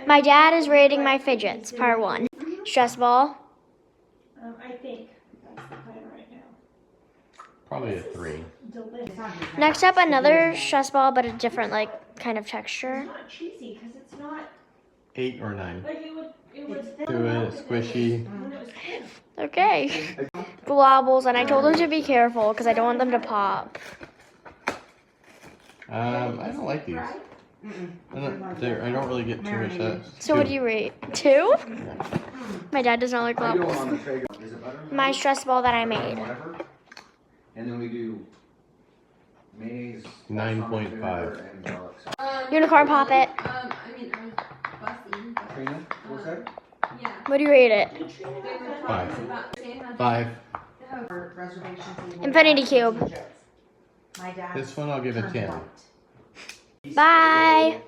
My dad is rating my fidgets, part 1. Stress ball. I think that's the plan right now. Probably a 3. Next up, another stress ball, but a different, kind of texture. It's not cheesy because it's not 8 or 9. like it would Do it, squishy. when it was thin. Okay. Globbles, and I told him to be careful because I don't want them to pop. I don't like these. I don't really get too much that. So what do you rate? 2? Yeah. My dad does not like globbles. My stress ball that I made. And then we do maize. 9.5. Unicorn pop it. I mean, I was busting. Trina, what's that? Yeah. What do you rate it? 5. 5. Infinity cube. This one I'll give a 10. Bye.